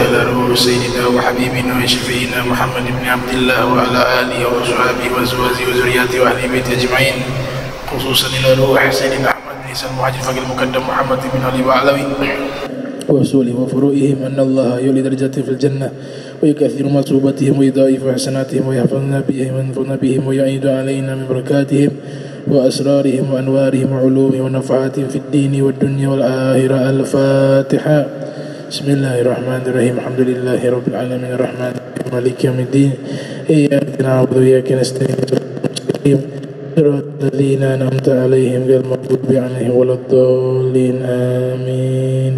على روح سيدنا وحبيبنا وشفينا محمد بن عبد الله وعلى آله وصحبه وأزواجه وذرياته وأهل بيته أجمعين، خصوصا إلى روح سيدنا أحمد بن عيسى المهاجر فقير المقدم محمد بن علي وعلوي وأصولهم وفروئهم أن الله يولي درجاتهم في الجنة ويكثر مثوبتهم ويضاعف حسناتهم ويحفظنا بهم وينفعنا بهم ويعيد علينا من بركاتهم وأسرارهم وأنوارهم وعلومهم ونفعاتهم في الدين والدنيا والآخرة. الفاتحة. بسم الله الرحمن الرحيم. الحمد لله رب العالمين الرحمن الرحيم مالك يوم الدين إياك نعبد وإياك نستعين صراط الذين أنعمت عليهم غير المغضوب عليهم ولا الضالين آمين.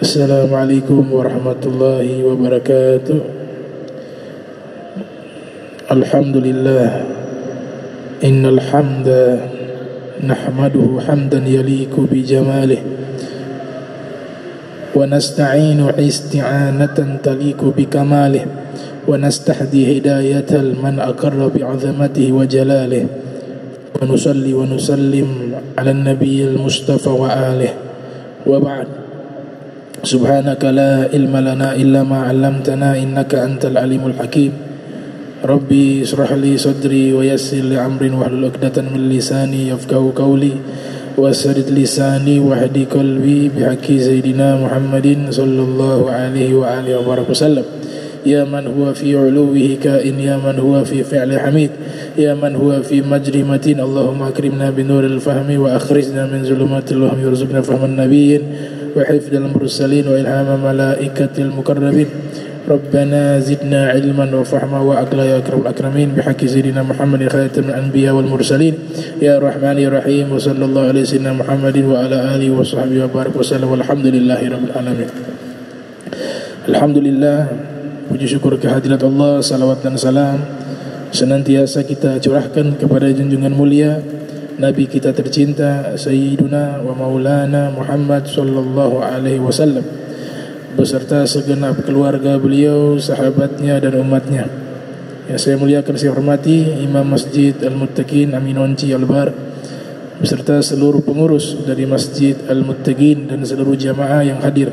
Assalamualaikum warahmatullahi wabarakatuh. Alhamdulillah, innal hamda nahmaduhu hamdan yaliku bi jamalih wa nasta'inu isti'anatan taliku bi kamalih wa nastahdi hidayatal man aqarra bi 'azamatihi wa jalalih wa nusalli wa nusallim 'ala an-nabiyil mustafa wa alihi wa ba'd. Subhanaka la ilma lana illa ma 'allamtana innaka antal alimul hakim. Rabbi israh li sadri wa yassir li amri wahlul 'uqdatan min lisani yafqahu qawli wasarid lisani wahdi qalbi bihaqqi sayidina Muhammadin sallallahu alaihi wa alihi wa wasallam. Ya man huwa fi 'uluwihi kain, ya man huwa fi fi'li hamid, ya man huwa fi majri matin. Allahumma akrimna bi nuril fahmi wa akhrijna min zulumatil wahmi warzuqna fahman nabiyyin wa hifdzal mursalin wa ilhama malaikatil muqarrabin. Rabbana zidna ilman wa fahma wa aqla ya akramul akramin bihaqqi sayyidina Muhammadin khatamil anbiya wal mursalin. Ya Rahman ya Rahim wa sallallahu alaihi sayyidina Muhammadin wa ala alihi wa sahbihi wa barik wa sallam walhamdulillahi rabbil alamin. Alhamdulillah, puji syukur kehadirat Allah, salawat dan salam senantiasa kita curahkan kepada junjungan mulia Nabi kita tercinta Sayyiduna wa Maulana Muhammad sallallahu alaihi wasallam beserta segenap keluarga beliau, sahabatnya dan umatnya. Yang saya muliakan, saya hormati Imam Masjid Al-Muttaqin Amin Wanci Albar beserta seluruh pengurus dari Masjid Al-Muttaqin dan seluruh jamaah yang hadir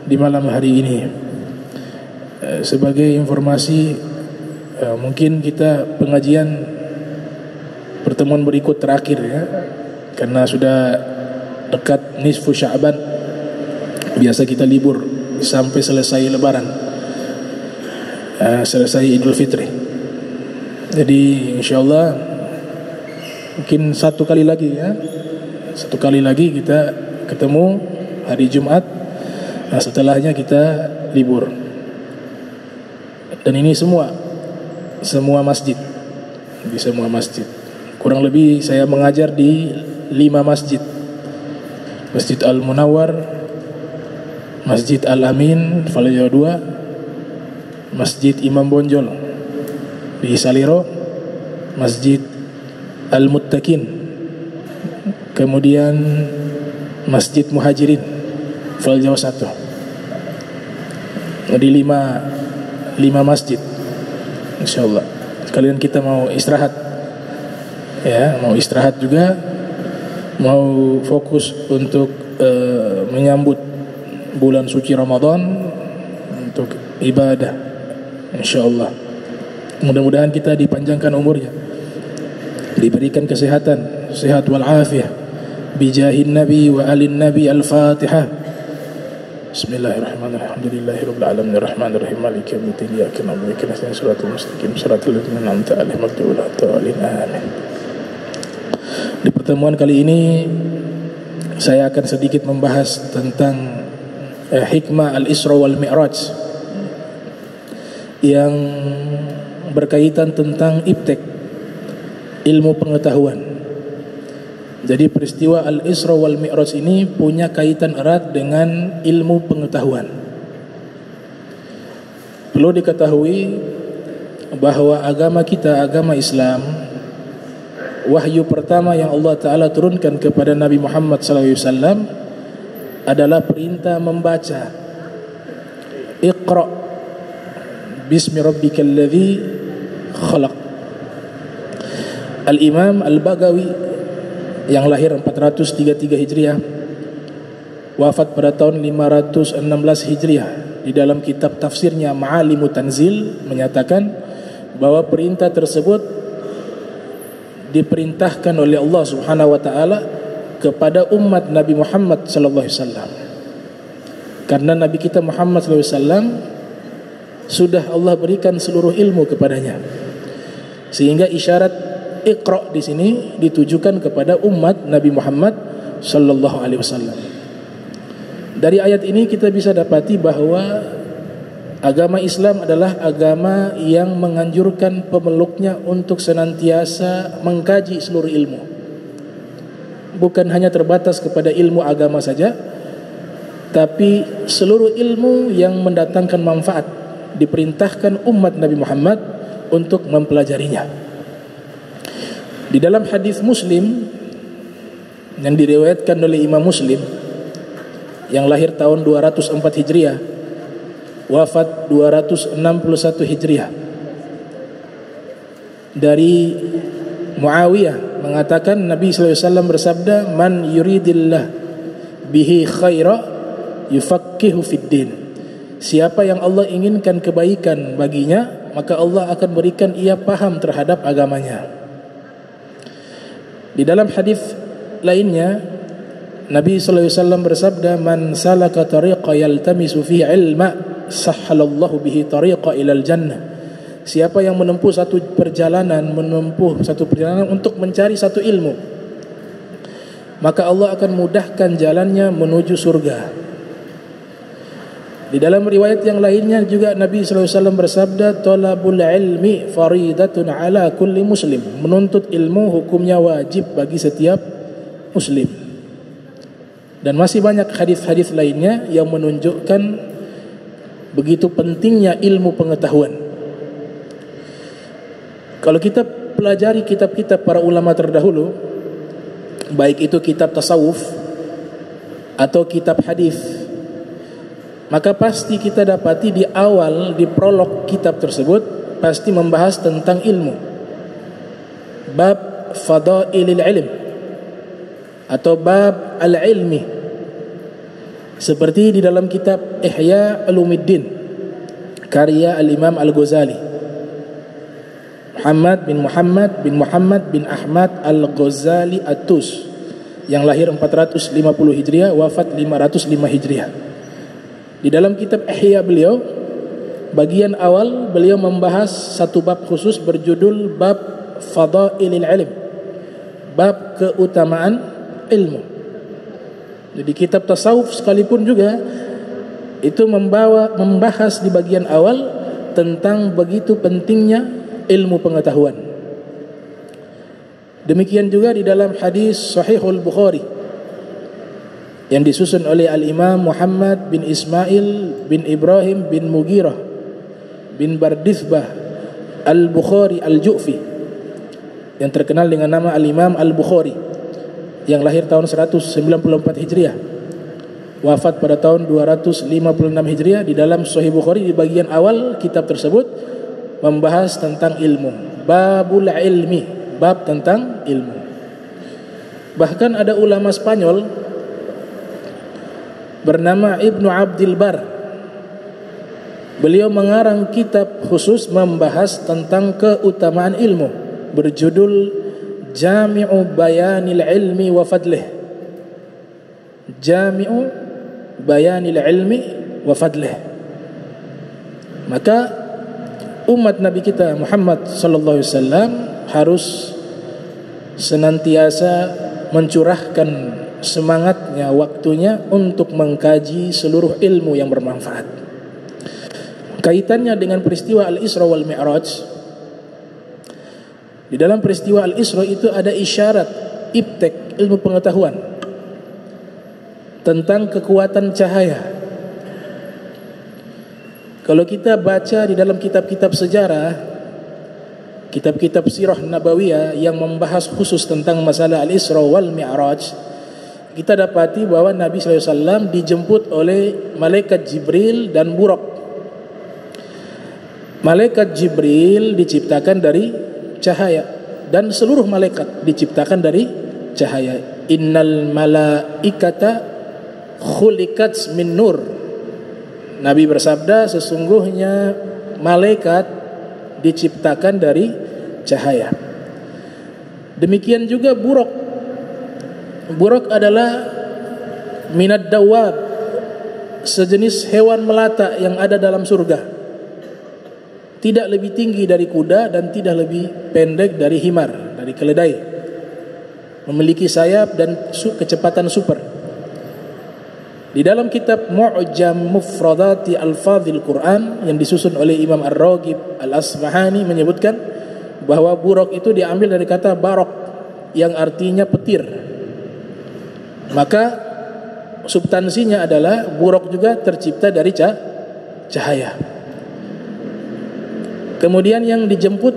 di malam hari ini. Sebagai informasi, mungkin kita pengajian pertemuan berikut terakhir ya, karena sudah dekat nisfu Sya'ban. Biasa kita libur sampai selesai Lebaran, selesai Idul Fitri. Jadi insyaallah mungkin satu kali lagi kita ketemu hari Jumat. Setelahnya kita libur. Dan ini semua masjid, di semua masjid. Kurang lebih saya mengajar di 5 masjid. Masjid Al-Munawwar, Masjid Al-Amin Falajawa 2, Masjid Imam Bonjol di Saliro, Masjid Al-Muttaqin, kemudian Masjid Muhajirin Falajawa 1. Jadi 5 masjid insyaallah. Sekalian kita mau istirahat ya, mau istirahat juga, mau fokus untuk menyambut bulan suci Ramadan untuk ibadah insyaallah. Mudah-mudahan kita dipanjangkan umurnya, diberikan kesehatan, sehat wal afiyah bijahin nabi wa alin nabi. Al-Fatihah. Bismillahirrahmanirrahim. Alhamdulillahirabbil alamin arrahmanir rahim maliki yaumiddin iyyaka na'budu wa iyyaka nasta'in shiratal mustaqim shiratal ladzina an'amta 'alaihim ghairil maghdubi 'alaihim amin. Di pertemuan kali ini saya akan sedikit membahas tentang hikmah Al-Isra wal Mi'raj yang berkaitan tentang iptek, ilmu pengetahuan. Jadi peristiwa Al-Isra wal Mi'raj ini punya kaitan erat dengan ilmu pengetahuan. Perlu diketahui bahwa agama kita, agama Islam, wahyu pertama yang Allah Ta'ala turunkan kepada Nabi Muhammad SAW adalah perintah membaca. Iqra bismi rabbikal ladzi khalaq. Al-Imam Al-Baghawi yang lahir 433 Hijriah, wafat pada tahun 516 Hijriah, di dalam kitab tafsirnya Ma'alimut Tanzil menyatakan bahwa perintah tersebut diperintahkan oleh Allah Subhanahu wa taala kepada umat Nabi Muhammad sallallahu alaihi wasallam. Karena Nabi kita Muhammad sallallahu alaihi wasallam sudah Allah berikan seluruh ilmu kepadanya. Sehingga isyarat Iqra di sini ditujukan kepada umat Nabi Muhammad sallallahu alaihi wasallam. Dari ayat ini kita bisa dapati bahwa agama Islam adalah agama yang menganjurkan pemeluknya untuk senantiasa mengkaji seluruh ilmu. Bukan hanya terbatas kepada ilmu agama saja, tapi seluruh ilmu yang mendatangkan manfaat diperintahkan umat Nabi Muhammad untuk mempelajarinya. Di dalam hadis Muslim yang diriwayatkan oleh Imam Muslim yang lahir tahun 204 Hijriah, wafat 261 Hijriah, dari Muawiyah mengatakan Nabi sallallahu alaihi wasallam bersabda, "Man yuridillah bihi khaira yufaqihu fid din." Siapa yang Allah inginkan kebaikan baginya, maka Allah akan berikan ia paham terhadap agamanya. Di dalam hadis lainnya Nabi sallallahu alaihi wasallam bersabda, "Man salaka tariqa yaltamisu fihi ilma, sahhalallahu bihi tariqa ilal jannah." Siapa yang menempuh satu perjalanan untuk mencari satu ilmu, maka Allah akan mudahkan jalannya menuju surga. Di dalam riwayat yang lainnya juga Nabi sallallahu alaihi wasallam bersabda, "Talabul ilmi faridatun ala kulli muslim." Menuntut ilmu hukumnya wajib bagi setiap muslim. Dan masih banyak hadis-hadis lainnya yang menunjukkan begitu pentingnya ilmu pengetahuan. Kalau kita pelajari kitab-kitab para ulama terdahulu, baik itu kitab tasawuf atau kitab hadis, maka pasti kita dapati di awal, di prolog kitab tersebut pasti membahas tentang ilmu. Bab fadailil ilm atau bab al-ilmi, seperti di dalam kitab Ihya Ulumuddin karya al-Imam Al-Ghazali, Muhammad bin Ahmad Al-Ghazali At-Tus, yang lahir 450 Hijriah, wafat 505 Hijriah. Di dalam kitab Ihya beliau, bagian awal beliau membahas satu bab khusus berjudul bab fadailil ilm, bab keutamaan ilmu. Jadi kitab tasawuf sekalipun juga itu membahas di bagian awal tentang begitu pentingnya ilmu pengetahuan. Demikian juga di dalam hadis Sahihul Bukhari yang disusun oleh Al-Imam Muhammad bin Ismail bin Ibrahim bin Mughirah bin Bardithbah Al-Bukhari Al-Ju'fi, yang terkenal dengan nama Al-Imam Al-Bukhari, yang lahir tahun 194 Hijriah, wafat pada tahun 256 Hijriah. Di dalam Sahih Bukhari di bagian awal kitab tersebut membahas tentang ilmu, babul ilmi, bab tentang ilmu. Bahkan ada ulama Spanyol bernama Ibnu Abdil Bar, beliau mengarang kitab khusus membahas tentang keutamaan ilmu berjudul Jami'u Bayanil Ilmi wa Fadlih. Jami'u Bayanil Ilmi wa Fadlih. Maka umat Nabi kita Muhammad sallallahu alaihi wasallam harus senantiasa mencurahkan semangatnya, waktunya untuk mengkaji seluruh ilmu yang bermanfaat. Kaitannya dengan peristiwa Al-Isra wal Mi'raj, di dalam peristiwa Al-Isra itu ada isyarat ibtek, ilmu pengetahuan tentang kekuatan cahaya. Kalau kita baca di dalam kitab-kitab sejarah, kitab-kitab sirah nabawiyah yang membahas khusus tentang masalah Al-Isra wal Mi'raj, kita dapati bahwa Nabi SAW dijemput oleh malaikat Jibril dan Buraq. Malaikat Jibril diciptakan dari cahaya dan seluruh malaikat diciptakan dari cahaya. Innal malaikata khuliqat min nur. Nabi bersabda, sesungguhnya malaikat diciptakan dari cahaya. Demikian juga buruk. Buruk adalah minad dawab, sejenis hewan melata yang ada dalam surga. Tidak lebih tinggi dari kuda dan tidak lebih pendek dari himar, dari keledai. Memiliki sayap dan kecepatan super. Di dalam kitab Mu'jam Mufradati Al-Fadhil Quran yang disusun oleh Imam Ar-Raghib Al-Asfahani menyebutkan bahwa buruk itu diambil dari kata barok yang artinya petir. Maka substansinya adalah buruk juga tercipta dari cahaya. Kemudian yang dijemput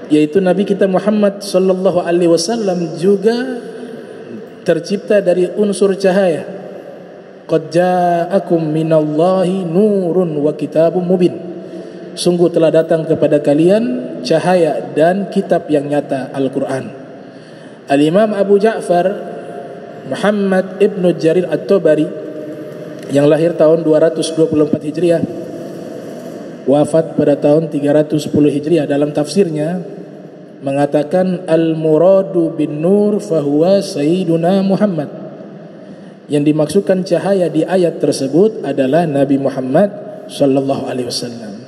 yaitu Nabi kita Muhammad sallallahu alaihi wasallam juga tercipta dari unsur cahaya. Qad ja'akum minallahi nurun wa kitabun mubin. Sungguh telah datang kepada kalian cahaya dan kitab yang nyata, Al-Quran. Al-Imam Abu Ja'far Muhammad ibn Jarir At-Tabari yang lahir tahun 224 Hijriah, wafat pada tahun 310 Hijriah, dalam tafsirnya mengatakan al-muradu bin nur fahuwa sayyiduna Muhammad. Yang dimaksudkan cahaya di ayat tersebut adalah Nabi Muhammad sallallahu alaihi wasallam.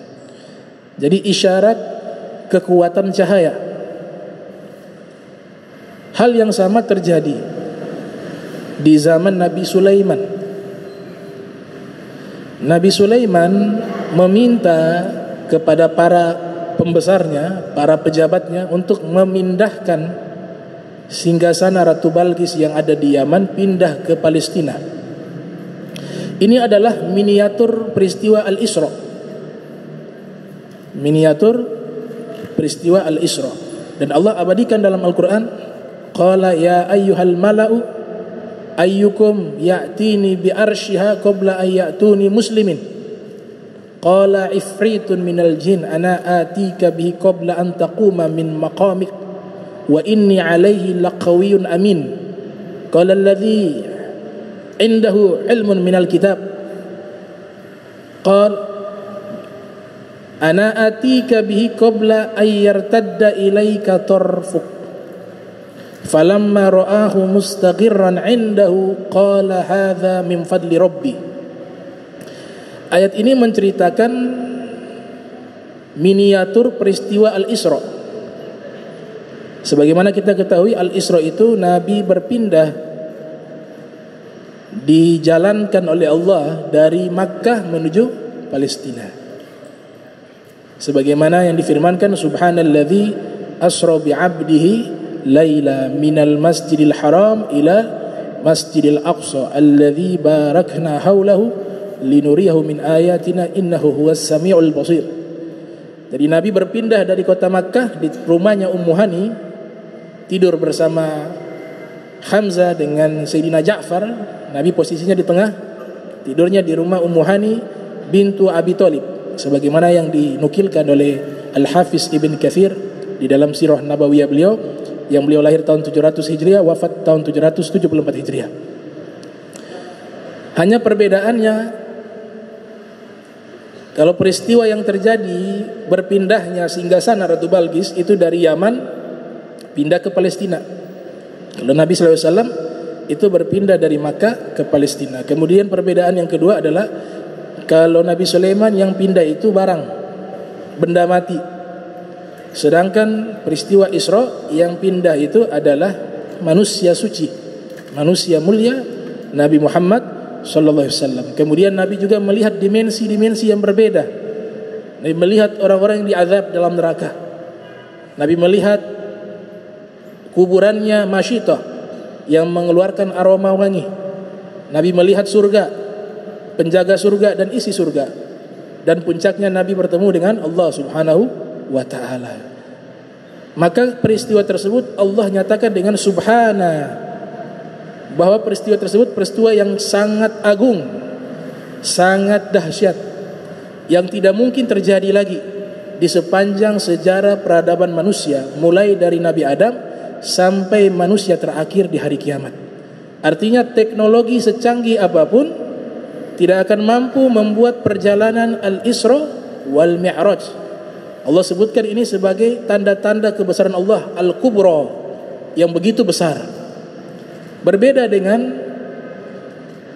Jadi isyarat kekuatan cahaya. Hal yang sama terjadi di zaman Nabi Sulaiman. Nabi Sulaiman meminta kepada para pembesarnya, para pejabatnya untuk memindahkan singgasana Ratu Balqis yang ada di Yaman pindah ke Palestina. Ini adalah miniatur peristiwa Al-Isra. Miniatur peristiwa Al-Isra. Dan Allah abadikan dalam Al-Quran, qala ya ayyuhal mala'u ayyukum ya'tini bi arsyiha qabla an ya'tuni muslimin. Qala ifritun minal jin ana atika bihi qabla an taquma min maqamik wa inni alaihi laqawiyyun amin. Qala alladhi indahu ilmun minal kitab qala ana atika bihi qabla an yartadda ilaika tarfuk falamma ra'ahu mustaghirran indahu qala hadha min fadli rabbi. Ayat ini menceritakan miniatur peristiwa Al-Isra. Sebagaimana kita ketahui, Al-Isra itu Nabi berpindah, dijalankan oleh Allah dari Makkah menuju Palestina. Sebagaimana yang difirmankan, subhanalladzi asra bi'abdihi laila minal masjidil haram ila masjidil aqsa alladzi barakna haulahu linuriyahu min ayatina innahu huwas samiul basir. Jadi Nabi berpindah dari kota Makkah di rumahnya Ummu Hani, tidur bersama Hamzah dengan Sayyidina Ja'far. Nabi posisinya di tengah, tidurnya di rumah Ummu Hani bintu Abi Thalib, sebagaimana yang dinukilkan oleh Al-Hafiz Ibn Katsir di dalam sirah nabawiyah beliau, yang beliau lahir tahun 700 Hijriah, wafat tahun 774 Hijriah. Hanya perbedaannya, kalau peristiwa yang terjadi berpindahnya singgasana Ratu Balqis itu dari Yaman pindah ke Palestina. Kalau Nabi SAW itu berpindah dari Makkah ke Palestina. Kemudian perbedaan yang kedua adalah kalau Nabi Sulaiman yang pindah itu barang, benda mati. Sedangkan peristiwa Isra yang pindah itu adalah manusia suci, manusia mulia, Nabi Muhammad sallallahu alaihi wasallam. Kemudian Nabi juga melihat dimensi-dimensi yang berbeda. Nabi melihat orang-orang yang diazab dalam neraka. Nabi melihat kuburannya Masyitah yang mengeluarkan aroma wangi. Nabi melihat surga, penjaga surga dan isi surga. Dan puncaknya Nabi bertemu dengan Allah Subhanahu wa ta'ala. Maka peristiwa tersebut Allah nyatakan dengan subhana, bahwa peristiwa tersebut peristiwa yang sangat agung, sangat dahsyat, yang tidak mungkin terjadi lagi di sepanjang sejarah peradaban manusia, mulai dari Nabi Adam sampai manusia terakhir di hari kiamat. Artinya teknologi secanggih apapun tidak akan mampu membuat perjalanan Al-Isra wal Mi'raj. Allah sebutkan ini sebagai tanda-tanda kebesaran Allah Al-Kubra, yang begitu besar. Berbeda dengan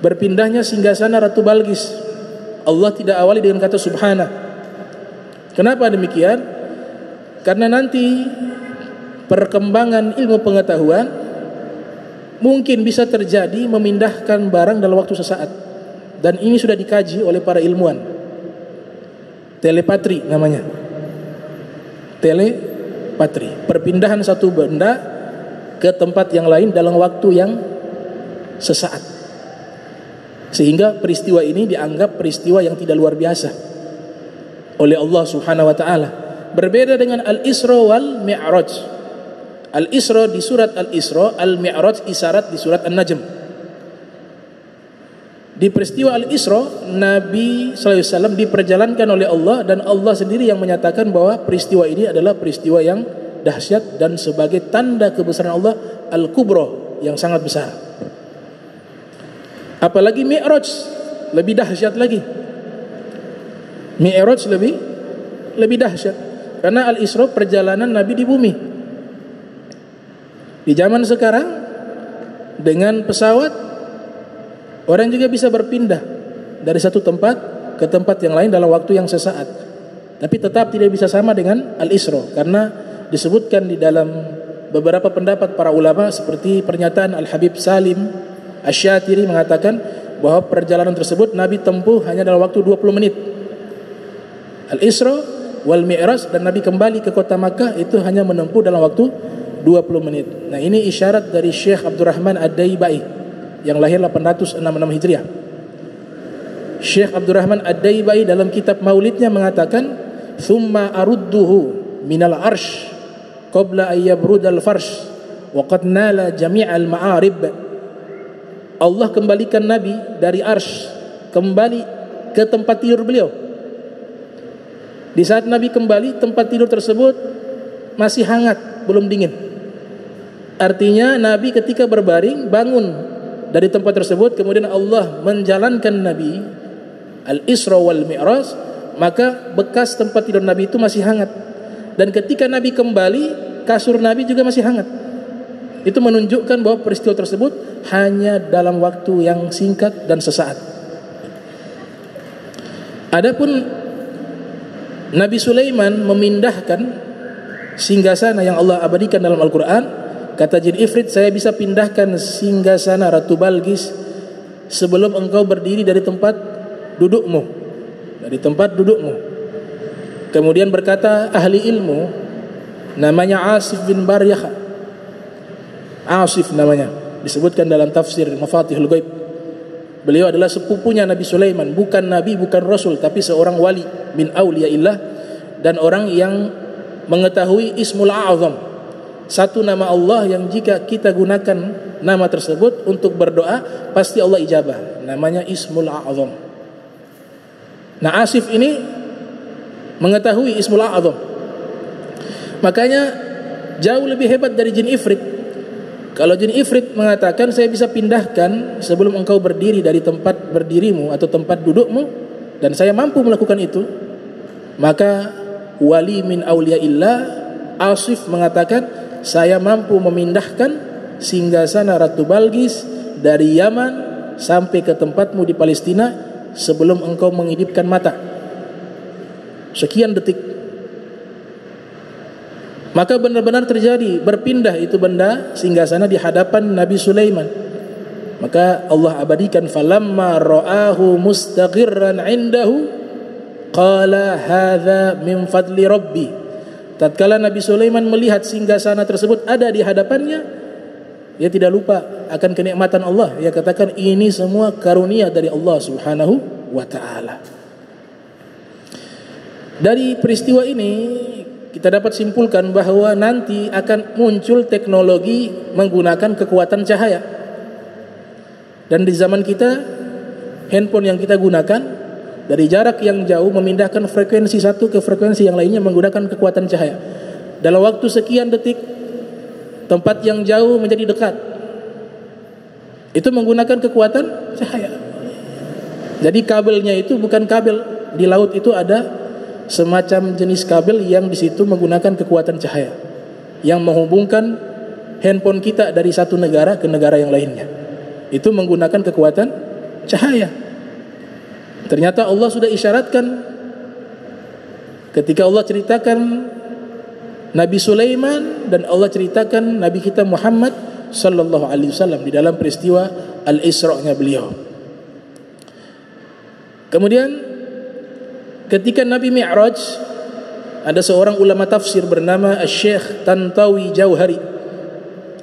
berpindahnya singgasana Ratu Balqis. Allah tidak awali dengan kata subhana. Kenapa demikian? Karena nanti perkembangan ilmu pengetahuan mungkin bisa terjadi memindahkan barang dalam waktu sesaat. Dan ini sudah dikaji oleh para ilmuwan. Telepatri namanya. Telepatri, perpindahan satu benda ke tempat yang lain dalam waktu yang sesaat. Sehingga peristiwa ini dianggap peristiwa yang tidak luar biasa oleh Allah Subhanahu wa taala. Berbeda dengan Al-Isra wal Mi'raj. Al-Isra di surat Al-Isra, Al-Mi'raj isyarat di surat An-Najm. Di peristiwa Al-Isra, Nabi SAW diperjalankan oleh Allah, dan Allah sendiri yang menyatakan bahwa peristiwa ini adalah peristiwa yang dahsyat dan sebagai tanda kebesaran Allah Al-Kubra, yang sangat besar. Apalagi Mi'raj lebih dahsyat lagi. Mi'raj lebih dahsyat karena Al-Isra perjalanan Nabi di bumi. Di zaman sekarang dengan pesawat orang juga bisa berpindah dari satu tempat ke tempat yang lain dalam waktu yang sesaat. Tapi tetap tidak bisa sama dengan Al-Isra, karena disebutkan di dalam beberapa pendapat para ulama, seperti pernyataan Al-Habib Salim Asy-Syatiri mengatakan bahwa perjalanan tersebut Nabi tempuh hanya dalam waktu 20 menit. Al-Isra wal Mi'raj, dan Nabi kembali ke kota Makkah itu hanya menempuh dalam waktu 20 menit. Nah, ini isyarat dari Syekh Abdurrahman Ad-Daibai yang lahir 866 Hijriah. Syekh Abdurrahman Ad-Daibai dalam kitab Maulidnya mengatakan, "Tsumma arudduhu minal arsh qabla an yabrudal farsh wa qad nala jami'al ma'arib." Allah kembalikan Nabi dari arsh kembali ke tempat tidur beliau. Di saat Nabi kembali, tempat tidur tersebut masih hangat, belum dingin. Artinya Nabi ketika berbaring bangun dari tempat tersebut, kemudian Allah menjalankan Nabi Al-Isra wal Mi'raj, maka bekas tempat tidur Nabi itu masih hangat. Dan ketika Nabi kembali, kasur Nabi juga masih hangat. Itu menunjukkan bahwa peristiwa tersebut hanya dalam waktu yang singkat dan sesaat. Adapun Nabi Sulaiman memindahkan singgasana yang Allah abadikan dalam Al-Quran. Kata jin Ifrit, saya bisa pindahkan singgasana Ratu Balqis sebelum engkau berdiri dari tempat dudukmu. Dari tempat dudukmu. Kemudian berkata ahli ilmu, namanya Asif bin Baryah. Asif namanya, disebutkan dalam tafsir Mafatihul Ghaib. Beliau adalah sepupunya Nabi Sulaiman, bukan Nabi, bukan Rasul, tapi seorang wali min awliyaillah, dan orang yang mengetahui Ismul A'zam, satu nama Allah yang jika kita gunakan nama tersebut untuk berdoa pasti Allah ijabah, namanya Ismul A'zam. Nah, Asif ini mengetahui Ismul A'zam, makanya jauh lebih hebat dari jin Ifrit. Kalau jin Ifrit mengatakan saya bisa pindahkan sebelum engkau berdiri dari tempat berdirimu atau tempat dudukmu, dan saya mampu melakukan itu, maka wali min awliyaillah Asif mengatakan saya mampu memindahkan singgasana Ratu Balqis dari Yaman sampai ke tempatmu di Palestina sebelum engkau mengidipkan mata. Sekian detik. Maka benar-benar terjadi berpindah itu benda singgasana di hadapan Nabi Sulaiman. Maka Allah abadikan, falamma ra'ahu mustaqirran 'indahu qala hadza min fadli rabbi. Tatkala Nabi Sulaiman melihat singgasana tersebut ada di hadapannya, dia tidak lupa akan kenikmatan Allah. Dia katakan ini semua karunia dari Allah Subhanahu wa taala. Dari peristiwa ini kita dapat simpulkan bahwa nanti akan muncul teknologi menggunakan kekuatan cahaya. Dan di zaman kita, handphone yang kita gunakan dari jarak yang jauh memindahkan frekuensi satu ke frekuensi yang lainnya menggunakan kekuatan cahaya. Dalam waktu sekian detik, tempat yang jauh menjadi dekat. Itu menggunakan kekuatan cahaya. Jadi kabelnya itu bukan kabel. Di laut itu ada semacam jenis kabel yang di situ menggunakan kekuatan cahaya yang menghubungkan handphone kita dari satu negara ke negara yang lainnya. Itu menggunakan kekuatan cahaya. Ternyata Allah sudah isyaratkan ketika Allah ceritakan Nabi Sulaiman dan Allah ceritakan Nabi kita Muhammad sallallahu alaihi wasallam di dalam peristiwa Al-Isra'-nya beliau. Kemudian ketika Nabi Mi'raj, ada seorang ulama tafsir bernama Syekh Tantawi Jauhari,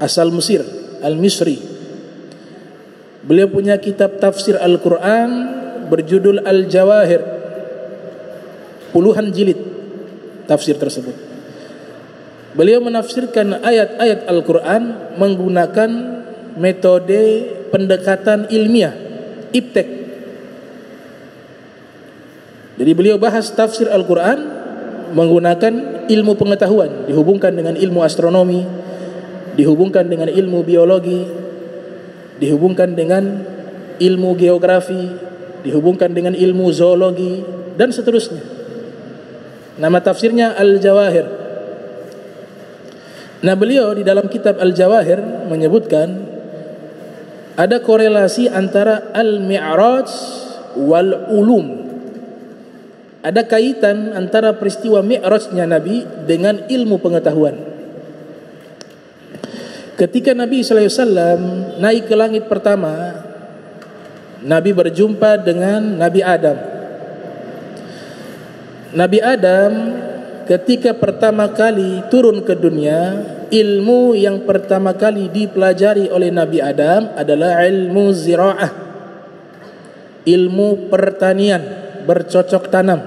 asal Mesir, Al-Misri. Beliau punya kitab tafsir Al-Quran berjudul Al-Jawahir, puluhan jilid tafsir tersebut. Beliau menafsirkan ayat-ayat Al-Quran menggunakan metode pendekatan ilmiah, iptek. Jadi beliau bahas tafsir Al-Quran menggunakan ilmu pengetahuan, dihubungkan dengan ilmu astronomi, dihubungkan dengan ilmu biologi, dihubungkan dengan ilmu geografi, dihubungkan dengan ilmu zoologi, dan seterusnya. Nama tafsirnya Al-Jawahir. Nah, beliau di dalam kitab Al-Jawahir menyebutkan ada korelasi antara Al-Mi'raj wal-ulum. Ada kaitan antara peristiwa Mi'rajnya Nabi dengan ilmu pengetahuan. Ketika Nabi SAW naik ke langit pertama, Nabi berjumpa dengan Nabi Adam. Nabi Adam ketika pertama kali turun ke dunia, ilmu yang pertama kali dipelajari oleh Nabi Adam adalah ilmu zira'ah, ilmu pertanian, bercocok tanam,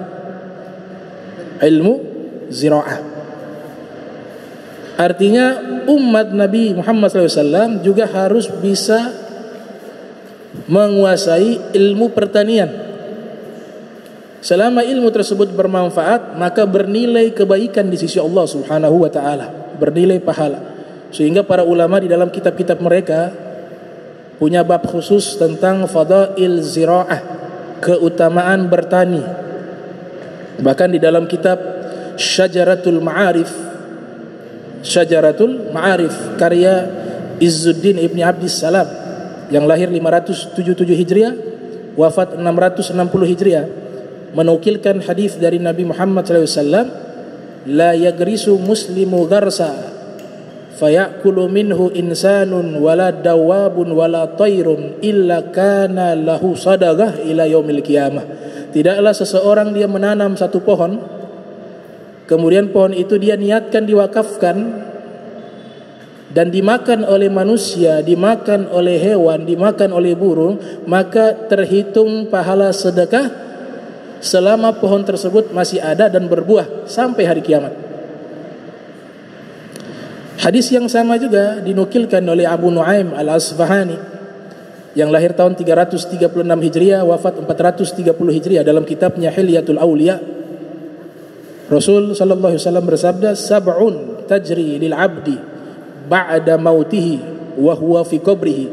ilmu zira'ah. Artinya umat Nabi Muhammad SAW juga harus bisa menguasai ilmu pertanian. Selama ilmu tersebut bermanfaat, maka bernilai kebaikan di sisi Allah Subhanahu wa taala, bernilai pahala. Sehingga para ulama di dalam kitab-kitab mereka punya bab khusus tentang fadail zira'ah, keutamaan bertani. Bahkan di dalam kitab Syajaratul Ma'arif karya Izzuddin Ibni Abdissalam yang lahir 577 Hijriah, wafat 660 Hijriah, menukilkan hadis dari Nabi Muhammad SAW, la yagrisu muslimu garsa fayakulu minhu insanun wala dawabun wala tayrun illa kana lahu sadaqah ila yaumil qiyamah. Tidaklah seseorang dia menanam satu pohon, kemudian pohon itu dia niatkan diwakafkan dan dimakan oleh manusia, dimakan oleh hewan, dimakan oleh burung, maka terhitung pahala sedekah selama pohon tersebut masih ada dan berbuah sampai hari kiamat. Hadis yang sama juga dinukilkan oleh Abu Nuaim Al-Asfahani yang lahir tahun 336 Hijriah, wafat 430 Hijriah, dalam kitabnya Hilyatul Auliya. Rasul sallallahu alaihi wasallam bersabda, sab'un tajri lil 'abdi ba'da mautihi wa huwa fi qabrihi.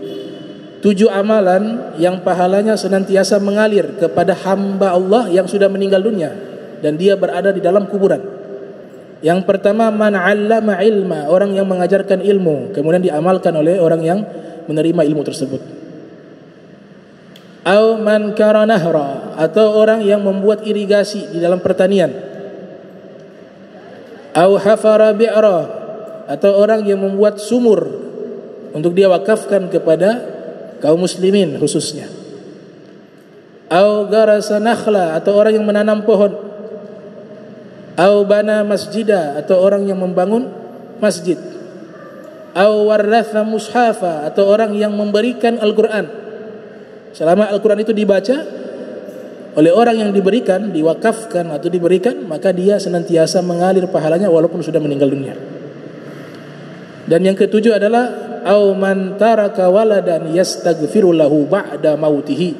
7 amalan yang pahalanya senantiasa mengalir kepada hamba Allah yang sudah meninggal dunia dan dia berada di dalam kuburan. Yang pertama, man 'allama ilma, orang yang mengajarkan ilmu kemudian diamalkan oleh orang yang menerima ilmu tersebut. Au man kara nahra, atau orang yang membuat irigasi di dalam pertanian. Au hafara bi'ra, atau orang yang membuat sumur untuk dia wakafkan kepada kaum muslimin khususnya. Au garasa nakhla, atau orang yang menanam pohon. Au bana masjidah, atau orang yang membangun masjid. Au warratha mushafa, atau orang yang memberikan Al-Quran. Selama Al-Quran itu dibaca oleh orang yang diberikan, diwakafkan atau diberikan, maka dia senantiasa mengalir pahalanya walaupun sudah meninggal dunia. Dan yang ketujuh adalah au man taraka waladan yastaghfiru lahu ba'da mautihi.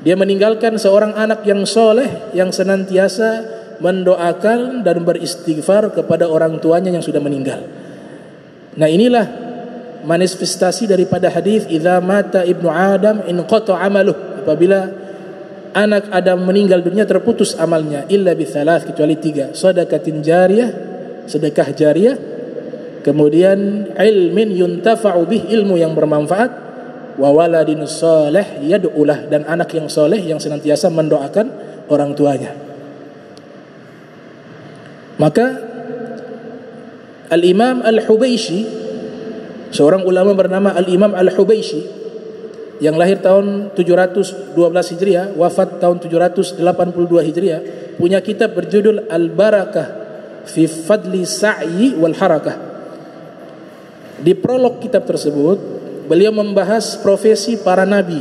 Dia meninggalkan seorang anak yang soleh yang senantiasa mendoakan dan beristighfar kepada orang tuanya yang sudah meninggal. Nah, inilah manifestasi daripada hadis idza mata ibnu adam in qata amaluh. Apabila anak Adam meninggal dunia terputus amalnya illa bi thalath, kecuali 3. Shadaqatin jariyah, sedekah jariyah. Kemudian ilmin yuntafa'u bih, ilmu yang bermanfaat. Wa waladin salih yad'ulah, dan anak yang soleh yang senantiasa mendoakan orang tuanya. Maka Al-Imam Al-Hubayshi, seorang ulama bernama Al-Imam Al-Hubayshi, yang lahir tahun 712 Hijriah, wafat tahun 782 Hijriah, punya kitab berjudul Al-Barakah fi Fadli Sa'yi wal Harakah. Di prolog kitab tersebut, beliau membahas profesi para nabi.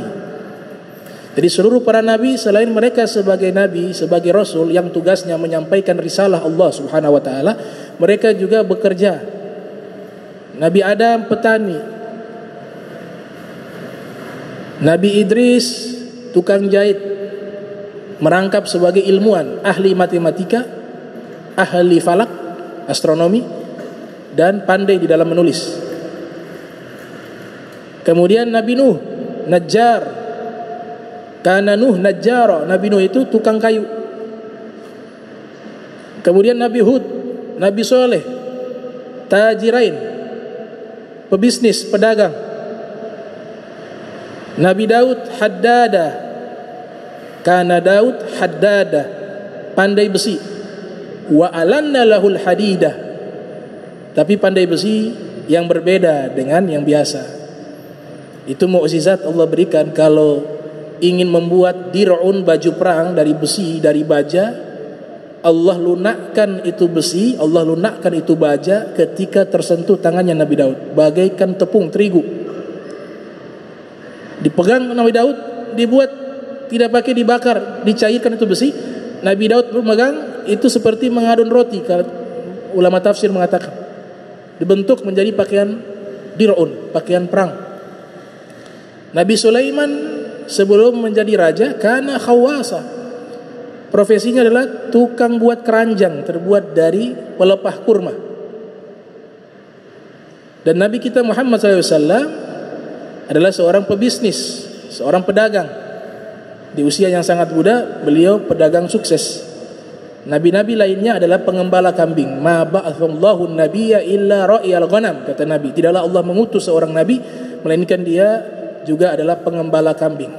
Jadi seluruh para nabi, selain mereka sebagai nabi, sebagai rasul yang tugasnya menyampaikan risalah Allah Subhanahu wa taala, mereka juga bekerja. Nabi Adam petani, Nabi Idris tukang jahit, merangkap sebagai ilmuwan, ahli matematika, ahli falak, astronomi, dan pandai di dalam menulis. Kemudian Nabi Nuh, najjar, kana Nuh najjara, Nabi Nuh itu tukang kayu. Kemudian Nabi Hud, Nabi Soleh, tajirain, pebisnis, pedagang. Nabi Daud, haddada, kana Daud haddada, pandai besi. Wa alanna lahul hadidah, tapi pandai besi yang berbeda dengan yang biasa. Itu mukjizat Allah berikan. Kalau ingin membuat dir'un, baju perang dari besi, dari baja, Allah lunakkan itu besi, Allah lunakkan itu baja ketika tersentuh tangannya Nabi Daud, bagaikan tepung terigu. Dipegang Nabi Daud, dibuat, tidak pakai dibakar, dicairkan itu besi. Nabi Daud memegang, itu seperti mengadun roti, kalau ulama tafsir mengatakan. Dibentuk menjadi pakaian dir'un, pakaian perang. Nabi Sulaiman sebelum menjadi raja, kana khawasa, profesinya adalah tukang buat keranjang terbuat dari pelepah kurma. Dan Nabi kita Muhammad SAW adalah seorang pebisnis, seorang pedagang. Di usia yang sangat muda, beliau pedagang sukses. Nabi-nabi lainnya adalah pengembala kambing. Ma ba'athallahu nabiyya illa ra'iyal ghanam, kata Nabi. Tidaklah Allah mengutus seorang nabi melainkan dia juga adalah pengembala kambing.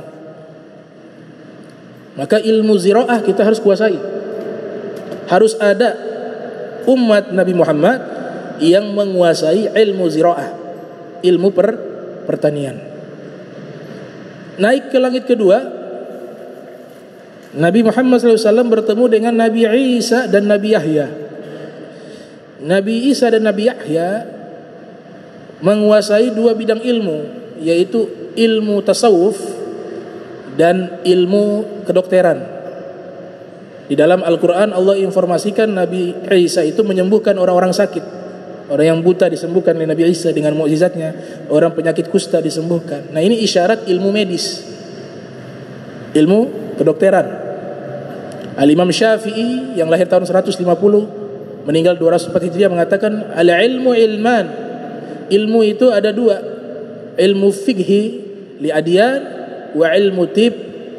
Maka ilmu ziraah kita harus kuasai. Harus ada umat Nabi Muhammad yang menguasai ilmu ziraah, ilmu pertanian. Naik ke langit kedua, Nabi Muhammad SAW bertemu dengan Nabi Isa dan Nabi Yahya. Nabi Isa dan Nabi Yahya menguasai dua bidang ilmu, yaitu ilmu tasawuf dan ilmu kedokteran. Di dalam Al-Quran Allah informasikan Nabi Isa itu menyembuhkan orang-orang sakit. Orang yang buta disembuhkan oleh Nabi Isa dengan mukjizatnya. Orang penyakit kusta disembuhkan. Nah, ini isyarat ilmu medis, ilmu kedokteran. Al-Imam Syafi'i yang lahir tahun 150 meninggal 204 Hijriah mengatakan, al-ilmu ilman, ilmu itu ada dua, ilmu fikhi li adyan wa ilmu tib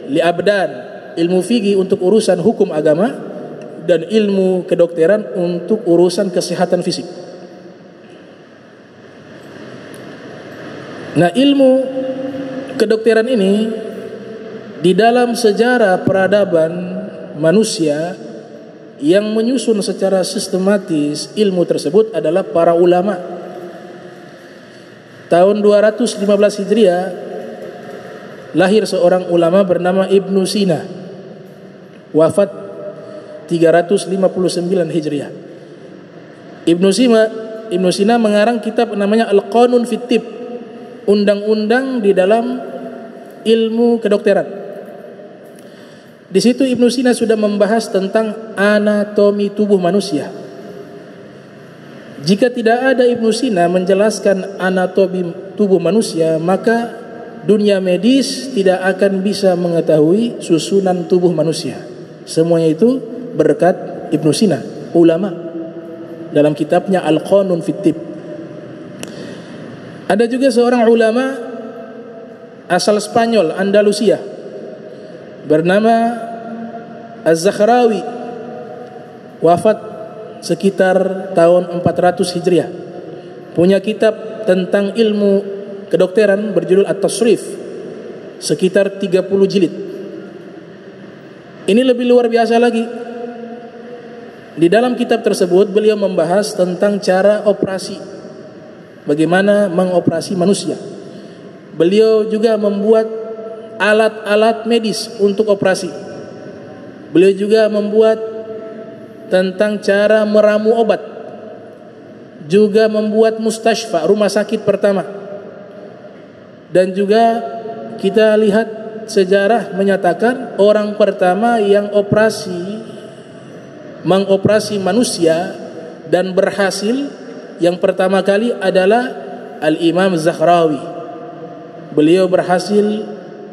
li abdan. Ilmu fikih untuk urusan hukum agama dan ilmu kedokteran untuk urusan kesehatan fisik. Nah, ilmu kedokteran ini di dalam sejarah peradaban manusia yang menyusun secara sistematis ilmu tersebut adalah para ulama. Tahun 215 Hijriah lahir seorang ulama bernama Ibnu Sina, wafat 359 Hijriah. Ibnu Sina mengarang kitab namanya Al-Qanun fit Tib, undang-undang di dalam ilmu kedokteran. Di situ Ibnu Sina sudah membahas tentang anatomi tubuh manusia. Jika tidak ada Ibnu Sina menjelaskan anatomi tubuh manusia, maka dunia medis tidak akan bisa mengetahui susunan tubuh manusia. Semuanya itu berkat Ibnu Sina, ulama, dalam kitabnya Al-Qanun fit Tib. Ada juga seorang ulama asal Spanyol, Andalusia, bernama Az-Zakhrawi, wafat sekitar tahun 400 Hijriah. Punya kitab tentang ilmu kedokteran berjudul At-Tasrif, sekitar 30 jilid. Ini lebih luar biasa lagi. Di dalam kitab tersebut beliau membahas tentang cara operasi, bagaimana mengoperasi manusia. Beliau juga membuat alat-alat medis untuk operasi. Beliau juga membuat tentang cara meramu obat, juga membuat mustashfa, rumah sakit pertama. Dan juga kita lihat sejarah menyatakan orang pertama yang mengoperasi manusia dan berhasil yang pertama kali adalah Al-Imam Zakhrawi. Beliau berhasil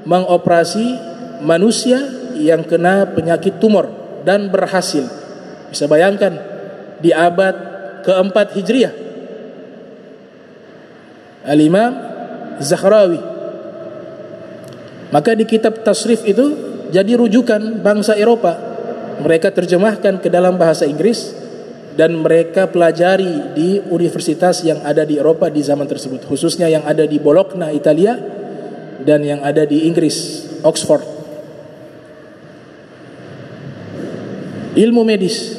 mengoperasi manusia yang kena penyakit tumor dan berhasil. Bisa bayangkan di abad keempat Hijriah, Al-Imam Zakhrawi. Maka di kitab Tasrif itu jadi rujukan bangsa Eropa. Mereka terjemahkan ke dalam bahasa Inggris dan mereka pelajari di universitas yang ada di Eropa di zaman tersebut, khususnya yang ada di Bologna, Italia, dan yang ada di Inggris, Oxford. Ilmu medis.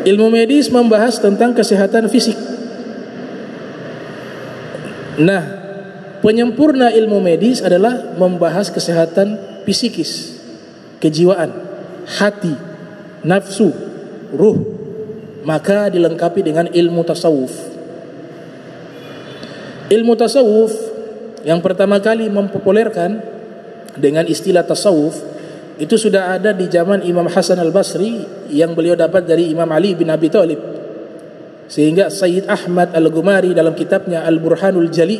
Ilmu medis membahas tentang kesehatan fisik. Nah, penyempurna ilmu medis adalah membahas kesehatan psikis, kejiwaan, hati, nafsu, ruh. Maka dilengkapi dengan ilmu tasawuf. Ilmu tasawuf yang pertama kali mempopulerkan dengan istilah tasawuf itu sudah ada di zaman Imam Hasan al-Basri, yang beliau dapat dari Imam Ali bin Abi Thalib. Sehingga Sayyid Ahmad al-Gumari dalam kitabnya Al-Burhanul Jali,